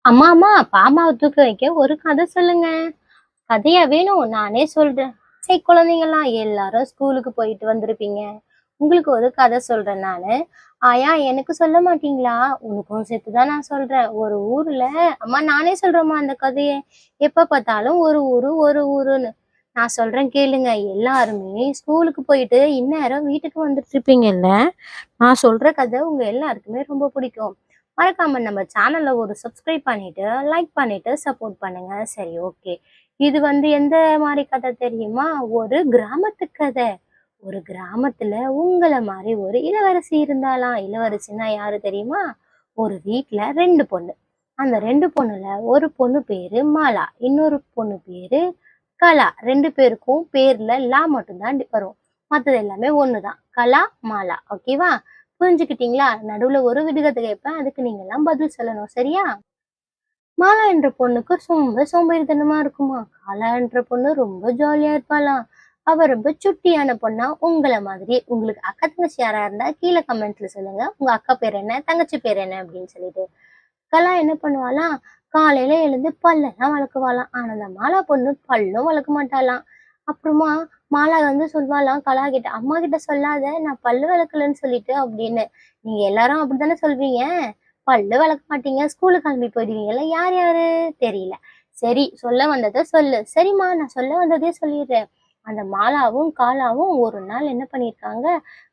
அம்மா அம்மா பாமாவை தூக்க வைக்க ஒரு கதை சொல்லுங்க. கதையா வேணும்? நானே சொல்றேன். குழந்தைங்களா எல்லாரும் ஸ்கூலுக்கு போயிட்டு வந்திருப்பீங்க. உங்களுக்கு ஒரு கதை சொல்றேன் நானு. ஆயா எனக்கு சொல்ல மாட்டீங்களா? உனக்கும் சேர்த்துதான் நான் சொல்றேன். ஒரு ஊர்ல அம்மா நானே சொல்றேம்மா அந்த கதைய. எப்ப பார்த்தாலும் ஒரு ஊரு ஒரு ஊருன்னு. நான் சொல்றேன் கேளுங்க. எல்லாருமே ஸ்கூலுக்கு போயிட்டு இந்நேரம் வீட்டுக்கு வந்துட்டு இருப்பீங்கல்ல. நான் சொல்ற கதை உங்க எல்லாருக்குமே ரொம்ப பிடிக்கும். மறக்காம நம்ம சேனல்ல ஒரு சப்ஸ்கிரைப் பண்ணிட்டு லைக் பண்ணிட்டு சப்போர்ட் பண்ணுங்க. சரி, ஓகே. இது எந்த மாதிரி கதை தெரியுமா? ஒரு கிராமத்து கதை. ஒரு கிராமத்துல உங்கள மாதிரி ஒரு இளவரசி இருந்தாலாம். இளவரசின்னா யாரு தெரியுமா? ஒரு வீட்ல 2 பொண்ணு. அந்த 2 பொண்ணுல ஒரு பொண்ணு பேரு மாலா, இன்னொரு பொண்ணு பேரு கலா. 2 பேருக்கும் பேர்ல லா மட்டும்தான் வரும். மத்தது எல்லாமே ஒண்ணுதான். கலா, மாலா. ஓகேவா? புரிஞ்சுக்கிட்டீங்களா? நடுவுல ஒரு விடுகதை கேட்பேன். அதுக்கு நீங்க எல்லாம் பதில் சொல்லணும். சரியா? மாலா என்ற பொண்ணுக்கு ரொம்ப சோம்பேறித்தனமா இருக்குமா. காலா என்ற பொண்ணு ரொம்ப ஜாலியா இருப்பாளாம். அவ ரொம்ப சுட்டியான பொண்ணா உங்கள மாதிரி. உங்களுக்கு அக்கா தங்கச்சி யாரா இருந்தா கீழே கமெண்ட்ல சொல்லுங்க. உங்க அக்கா பேர் என்ன, தங்கச்சி பேர் என்ன அப்படின்னு சொல்லிட்டு. கலா என்ன பண்ணுவாளாம்? காலையில எழுந்து பல்லெல்லாம் வளர்க்குவாளாம். ஆனா அந்த மாலா பொண்ணு பல்லும் வளர்க்க மாட்டாளாம். அப்புறமா மாலா சொல்வாளாம் கலா கிட்ட, அம்மா கிட்ட சொல்லாத நான் பல்லு விளக்கலன்னு சொல்லிட்டு அப்படின்னு. நீங்க எல்லாரும் அப்படித்தானே சொல்வீங்க. பல்லு விளக்க மாட்டீங்க, ஸ்கூலுக்கு கிளம்பி போயிடுவீங்கல்ல. யார் யாரு தெரியல. சரி, சொல்ல வந்ததை சொல்லு. சரிம்மா, நான் சொல்ல வந்ததே சொல்லிடுறேன். அந்த மாலாவும் காலாவும் ஒரு நாள் என்ன பண்ணிருக்காங்க,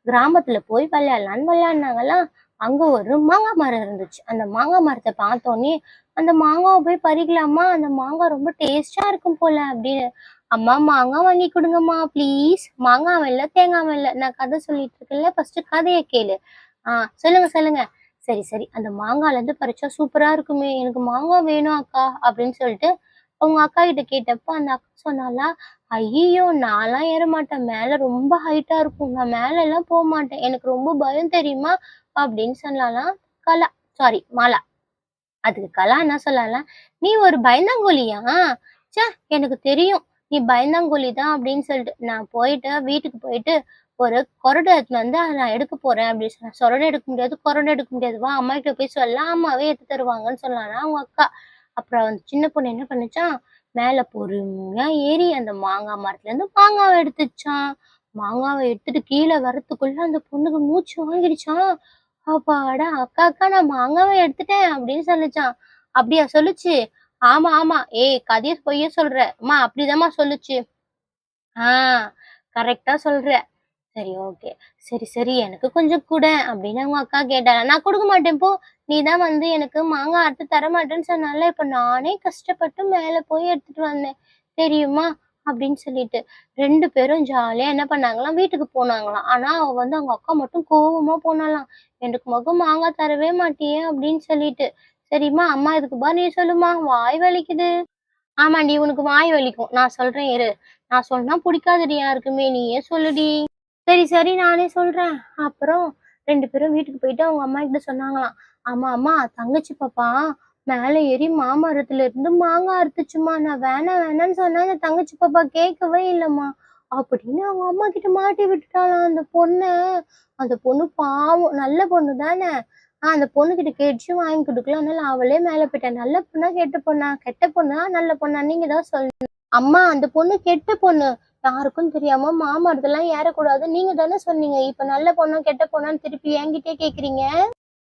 கிராமத்துல போய் விளையாடலான்னு விளையாடினாங்களாம். அங்க ஒரு மாங்காய் மரம் இருந்துச்சு. அந்த மாங்காய் மரத்தை பார்த்தோன்னே, அந்த மாங்காவை போய் பறிக்கலாமா, அந்த மாங்காய் ரொம்ப டேஸ்டா இருக்கும் போல அப்படின்னு. அம்மா மாங்காய் வாங்கி கொடுங்கம்மா ப்ளீஸ். மாங்காய் இல்ல, தேங்காய் இல்ல. நான் கதை சொல்லிட்டு இருக்கேன்ல, ஃபர்ஸ்ட் கதையை கேளு. சொல்லுங்க சொல்லுங்க. சரி சரி, அந்த மாங்கால இருந்து பறிச்சா சூப்பரா இருக்குமே, எனக்கு மாங்காய் வேணும் அக்கா அப்படின்னு சொல்லிட்டு அவங்க அக்கா கிட்ட கேட்டப்ப அந்த அக்கா சொன்னாலா, ஐயோ நான்லாம் ஏற மாட்டேன், மேல ரொம்ப ஹைட்டா இருக்கும், நான் மேல எல்லாம் போக மாட்டேன், எனக்கு ரொம்ப பயம் தெரியுமா அப்படின்னு சொல்லலாம் கலா. சாரி, மாலா. அதுக்கு கலா என்ன சொல்லலாம், நீ ஒரு பயந்தாங்கோலியா? ச்சே, எனக்கு தெரியும் நீ பயந்தாங்கோலி தான் அப்படின்னு சொல்லிட்டு நான் போயிட்டு வீட்டுக்கு போயிட்டு ஒரு கொரடை எடுத்துன்னு அதை நான் எடுக்க போறேன் அப்படின்னு சொன்னேன். சொரடை எடுக்க முடியாது, கொரடை எடுக்க முடியாது, வா அம்மா கிட்ட போய் சொல்லலாம், அம்மாவே எடுத்து தருவாங்கன்னு சொல்லலாம் அவங்க அக்கா. அப்புறம் சின்ன பொண்ணு என்ன பண்ணுச்சான், மேல பொறுமையா ஏறி அந்த மாங்காய் மரத்துல இருந்து மாங்காவை எடுத்துச்சான். மாங்காவை எடுத்துட்டு கீழே வரத்துக்குள்ள அந்த பொண்ணுக்கு மூச்சு வாங்கிடுச்சான். அப்பாடா, அக்கா அக்கா நான் மாங்காவை எடுத்துட்டேன் அப்படின்னு சொல்லுச்சான். அப்படியா சொல்லுச்சு? ஆமா ஆமா, ஏய் கதைய பொய்ய சொல்ற அம்மா, அப்படிதாம்மா சொல்லுச்சு. ஆஹ் கரெக்டா சொல்ற. சரி, ஓகே. சரி சரி, எனக்கு கொஞ்சம் கூட அப்படின்னு அவங்க அக்கா கேட்டாங்க. நான் கொடுக்க மாட்டேன் போ. நீதான் எனக்கு மாங்காய் அறுத்து தர மாட்டேன்னு சொன்னால, இப்ப நானே கஷ்டப்பட்டு மேல போய் எடுத்துட்டு வந்தேன் தெரியுமா அப்படின்னு சொல்லிட்டு. 2 பேரும் ஜாலியா என்ன பண்ணாங்களாம், வீட்டுக்கு போனாங்களாம். ஆனா அவ அவங்க அக்கா மட்டும் கோவமா போனாலாம். எனக்கு மகம் மாங்காய் தரவே மாட்டியே அப்படின்னு சொல்லிட்டு. சரிம்மா, அம்மா இதுக்கு பா நீ சொல்லுமா, வாய் வலிக்குது. ஆமாண்டி, உனக்கு வாய் வலிக்கும். நான் சொல்றேன் இரு. நான் சொன்னா பிடிக்காதுடி யாருக்குமே, நீயே சொல்லுடி. சரி சரி, நானே சொல்றேன். அப்புறம் 2 பேரும் வீட்டுக்கு போயிட்டு அவங்க அம்மா கிட்ட சொன்னாங்களாம். அம்மா அம்மா, தங்கச்சி பாப்பா மேல ஏறி மாமரத்துல இருந்து மாங்காய் அறுத்துச்சுமா, நான் வேணாம் வேணான்னு சொன்னா அந்த தங்கச்சி பாப்பா கேட்கவே இல்லம்மா அப்படின்னு அவங்க அம்மா கிட்ட மாட்டி விட்டுட்டாளாம் அந்த பொண்ண. அந்த பொண்ணு பாவம், நல்ல பொண்ணு தானே. அந்த பொண்ணு கிட்ட கேட்டுச்சு, வாங்கி கொடுக்கல. அதனால அவளே மேல போயிட்டா. நல்ல பொண்ணா கெட்ட பொண்ணா? கெட்ட பொண்ணா நல்ல பொண்ணா நீங்க தான் சொல்லணும். அம்மா, அந்த பொண்ணு கெட்ட பொண்ணு. யாருக்கும் தெரியாம மாமரத்தெல்லாம் ஏறக்கூடாது நீங்க தானே சொன்னீங்க. இப்ப நல்ல பொண்ணா கெட்ட பொண்ணான்னு திருப்பி என்கிட்டயே கேக்குறீங்க.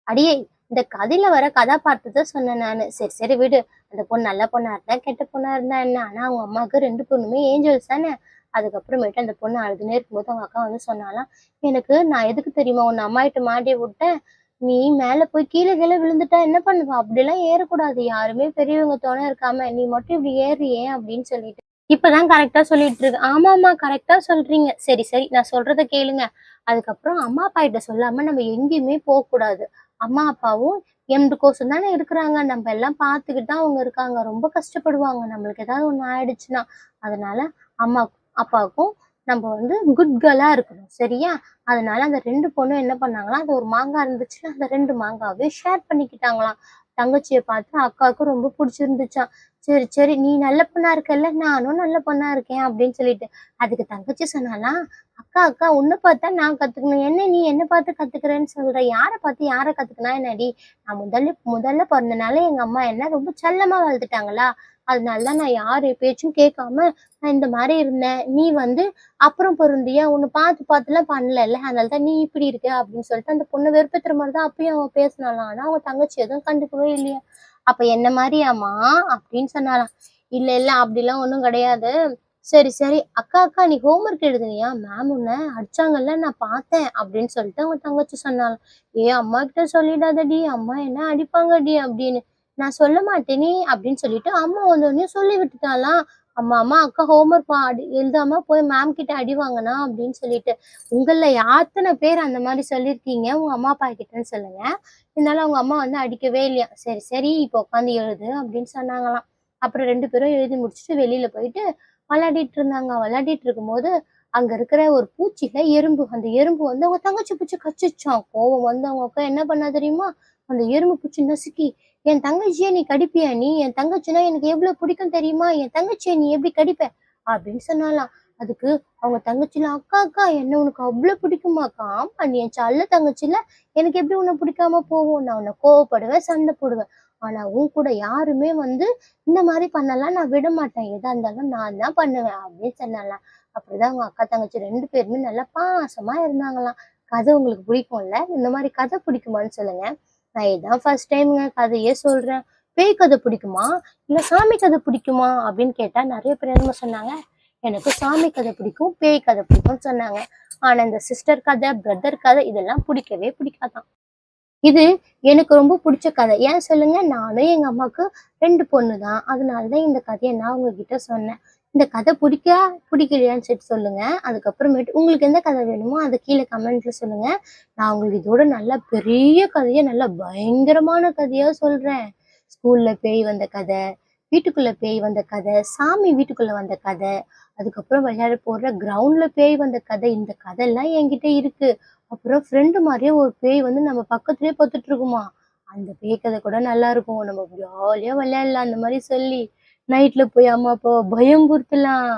அடியே, இந்த கதையில வர கதாபாத்திரத்தை சொன்னேன் நானு. சரி சரி விடு. அந்த பொண்ணு நல்ல பொண்ணா இருந்தா கெட்ட பொண்ணா இருந்தா என்ன, ஆனா அவங்க அம்மாவுக்கு 2 பொண்ணுமே ஏஞ்சல்ஸ் தானே. அதுக்கப்புறமேட்டு அந்த பொண்ணு அழுதுனே இருக்கும்போது அவங்க அக்கா சொன்னாலாம், எனக்கு நான் எதுக்கு தெரியுமா உன்னை அம்மா கிட்ட மாட்டி விட்டேன், நீ மேல போய் கீழே கீழே விழுந்துட்டா என்ன பண்ணுவ, அப்படியெல்லாம் ஏறக்கூடாது, யாருமே பெரியவங்க துணை இருக்காம நீ மட்டும் இப்படி ஏறியே அப்படின்னு சொல்லிட்டு. இப்பதான் கரெக்டா சொல்லிட்டு இருக்கு. ஆமாமா, கரெக்டா சொல்றீங்க. சரி சரி, நான் சொல்றத கேளுங்க. அதுக்கப்புறம் அம்மா அப்பா கிட்ட சொல்லாம நம்ம எங்கேயுமே போக கூடாது. அம்மா அப்பாவும் எம்டு கோசம் தானே இருக்கிறாங்க, நம்ம எல்லாம் பார்த்துக்கிட்டு தான் அவங்க இருக்காங்க. ரொம்ப கஷ்டப்படுவாங்க நம்மளுக்கு ஏதாவது ஒண்ணு ஆயிடுச்சுன்னா. அதனால அம்மா அப்பாவுக்கும் நம்ம குட் கேர்ளா இருக்கணும், சரியா? அதனால அந்த 2 பொண்ணும் என்ன பண்ணாங்களா, அது ஒரு மாங்காய் இருந்துச்சு, அந்த 2 மாங்காவே ஷேர் பண்ணிக்கிட்டாங்களாம். தங்கச்சியை பார்த்து அக்காவுக்கு ரொம்ப பிடிச்சிருந்துச்சாம். சரி சரி நீ நல்ல பொண்ணா இருக்கல்ல, நானும் நல்ல பொண்ணா இருக்கேன் அப்படின்னு சொல்லிட்டு. அதுக்கு தங்கச்சி சொன்னாலாம், அக்கா அக்கா உன்னை பார்த்தா நான் கத்துக்கணும். என்ன நீ என்ன பார்த்து கத்துக்கிறேன்னு சொல்ற? யாரை பார்த்து யாரை கத்துக்கினா என்னடி? நான் முதல்ல முதல்ல பிறந்தனால எங்க அம்மா என்ன ரொம்ப செல்லமா வளர்த்துட்டாங்களா, அதனால தான் நான் யாரு பேச்சும் கேட்காம நான் இந்த மாதிரி இருந்தேன். நீ வந்து அப்புறம் பொருந்தியா உன்னை பார்த்து பார்த்துலாம் பண்ணல, அதனால தான் நீ இப்படி இருக்க அப்படின்னு சொல்லிட்டு அந்த பொண்ணை வெறுப்பேத்துற மாதிரி தான் அப்பயும் அவன் பேசினாலாம். ஆனா அவங்க தங்கச்சி எதுவும் கண்டுக்கவே இல்லையா. அப்ப என்ன மாதிரியாம்மா அப்படின்னு சொன்னாலாம். இல்ல இல்ல அப்படிலாம் ஒண்ணும் கிடையாது. சரி சரி அக்கா அக்கா நீ ஹோம்ஒர்க் எழுதுனியா, மேம் உன்னை அடிச்சாங்கல்ல நான் பார்த்தேன் அப்படின்னு சொல்லிட்டு அவங்க தங்கச்சி சொன்னாலாம். ஏ அம்மா கிட்ட சொல்லிடாதடி, அம்மா என்ன அடிப்பாங்கடி அப்படின்னு. நான் சொல்ல மாட்டேனே அப்படின்னு சொல்லிட்டு அம்மா வந்தோடனே சொல்லி விட்டுட்டாலாம். அம்மா அம்மா அக்கா ஹோம்ஒர்க் எழுதாம போய் மேம் கிட்ட அடி வாங்கினா அப்படின்னு சொல்லிட்டு. உங்கள எத்தனை பேர் அந்த மாதிரி சொல்லியிருக்கீங்க உங்க அம்மா அப்பா கிட்டன்னு சொல்லுங்க. இருந்தாலும் அவங்க அம்மா வந்து அடிக்கவே இல்லையா. சரி சரி இப்போ உட்காந்து எழுது அப்படின்னு சொன்னாங்களாம். அப்புறம் 2 பேரும் எழுதி முடிச்சுட்டு வெளியில போயிட்டு விளையாடிட்டு இருந்தாங்க. விளையாடிட்டு இருக்கும்போது அங்க இருக்கிற ஒரு பூச்சியில எறும்பு. அந்த எறும்பு வந்து அவங்க தங்கச்சி பூச்சி கச்சிச்சான். கோவம் வந்து அவங்க அக்கா என்ன பண்ணா தெரியுமா? அந்த எறும்பு பூச்சி நசுக்கி, என் தங்கச்சியை நீ கடிப்பியா நீ? என் தங்கச்சினா எனக்கு எவ்வளவு பிடிக்கும் தெரியுமா? என் தங்கச்சியை நீ எப்படி கடிப்ப? அப்படின்னு சொன்னாலாம். அதுக்கு அவங்க தங்கச்சில, அக்கா அக்கா என்ன உனக்கு அவ்வளவு பிடிக்குமாக்கா? ஆமா நீ என் செல்ல தங்கச்சில, எனக்கு எப்படி உன்னை பிடிக்காம போகும்? நான் உன்னை கோவப்படுவேன், சண்டை போடுவேன். ஆனா உன் கூட யாருமே வந்து இந்த மாதிரி பண்ணலாம் நான் விட மாட்டேன். எதா இருந்தாலும் நான் தான் பண்ணுவேன் அப்படின்னு சொன்னாலாம். அப்படிதான் அவங்க அக்கா தங்கச்சி 2 பேருமே நல்லா பாசமா இருந்தாங்களாம். கதை உங்களுக்கு பிடிக்கும்ல? இந்த மாதிரி கதை பிடிக்குமான்னு சொல்லுங்க. நான் இதான் ஃபர்ஸ்ட் டைம்ங்க கதையே சொல்றேன். பேய் கதை பிடிக்குமா? இல்ல சாமி கதை பிடிக்குமா? அப்படின்னு கேட்டா நிறைய பேர் என்ன சொன்னாங்க, எனக்கு சாமி கதை பிடிக்கும், பேய் கதை பிடிக்கும்னு சொன்னாங்க. ஆனா இந்த சிஸ்டர் கதை, பிரதர் கதை இதெல்லாம் பிடிக்கவே பிடிக்காதான். இது எனக்கு ரொம்ப பிடிச்ச கதை. ஏன் சொல்லுங்க? நானும் எங்க அம்மாவுக்கு 2 பொண்ணு தான். அதனாலதான் இந்த கதைய நான் உங்ககிட்ட சொன்னேன். இந்த கதை பிடிக்கலையான்னு சொல்லுங்க. அதுக்கப்புறமேட்டு உங்களுக்கு எந்த கதை வேணுமோ அத கீழே கமெண்ட்ல சொல்லுங்க. நான் உங்களுக்கு இதோட நல்லா பெரிய கதையா, நல்லா பயங்கரமான கதையா சொல்றேன். ஸ்கூல்ல பேய் வந்த கதை, வீட்டுக்குள்ள பேய் வந்த கதை, சாமி வீட்டுக்குள்ள வந்த கதை, அதுக்கப்புறம் விளையாட போற கிரவுண்ட்ல பேய் வந்த கதை. இந்த கதையெல்லாம் என்கிட்ட இருக்கு. அப்புறம் ஃப்ரெண்டு மாதிரியே ஒரு பேய் வந்து நம்ம பக்கத்துலயே பார்த்துட்டு இருக்குமா. அந்த பேய் கதை கூட நல்லா இருக்கும். நம்ம ஜாலியா விளையாடலாம் அந்த மாதிரி சொல்லி. நைட்ல போய் அம்மா அப்பாவை பயம்புறுத்தலாம்.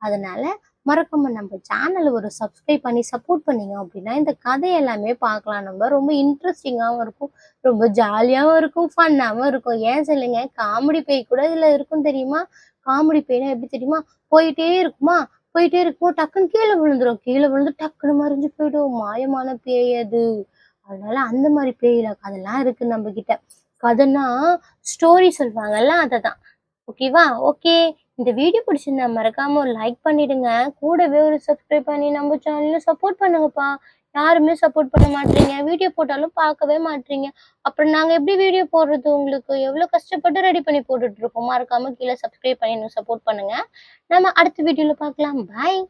அதனால மறக்காம நம்ம சேனலை ஒரு சப்ஸ்கிரைப் பண்ணி சப்போர்ட் பண்ணீங்க அப்படின்னா இந்த கதை எல்லாமே பார்க்கலாம். நம்ம ரொம்ப இன்ட்ரெஸ்டிங்காகவும் இருக்கும், ரொம்ப ஜாலியாகவும் இருக்கும், ஃபன்னாகவும் இருக்கும். ஏன் சொல்லுங்க, காமெடி பேய் கூட இதுல இருக்கும் தெரியுமா? காமெடி பேய்னா எப்படி தெரியுமா? போயிட்டே இருக்குமா, போயிட்டே இருக்கும்போது டக்குன்னு கீழே விழுந்துரும். கீழே விழுந்து டக்குன்னு மறைஞ்சு போயிடும். மாயமான பேய் அது. அதனால அந்த மாதிரி பேயில அதெல்லாம் இருக்கு நம்ம கிட்ட. கதைன்னா ஸ்டோரி சொல்லுவாங்கல்ல அததான். ஓகேவா? ஓகே. இந்த வீடியோ பிடிச்சிருந்தா மறக்காம ஒரு லைக் பண்ணிடுங்க. கூடவே ஒரு சப்ஸ்கிரைப் பண்ணி நம்ம சேனல்ல சப்போர்ட் பண்ணுங்கப்பா. யாருமே சப்போர்ட் பண்ண மாட்றீங்க. வீடியோ போட்டாலும் பார்க்கவே மாட்றீங்க. அப்புறம் நாங்க எப்படி வீடியோ போடுறது உங்களுக்கு? எவ்வளவு கஷ்டப்பட்டு ரெடி பண்ணி போட்டுட்டு இருக்கோம். மறக்காம கீழே சப்ஸ்கிரைப் பண்ணி எனக்கு சப்போர்ட் பண்ணுங்க. நம்ம அடுத்த வீடியோல பார்க்கலாம். பாய்.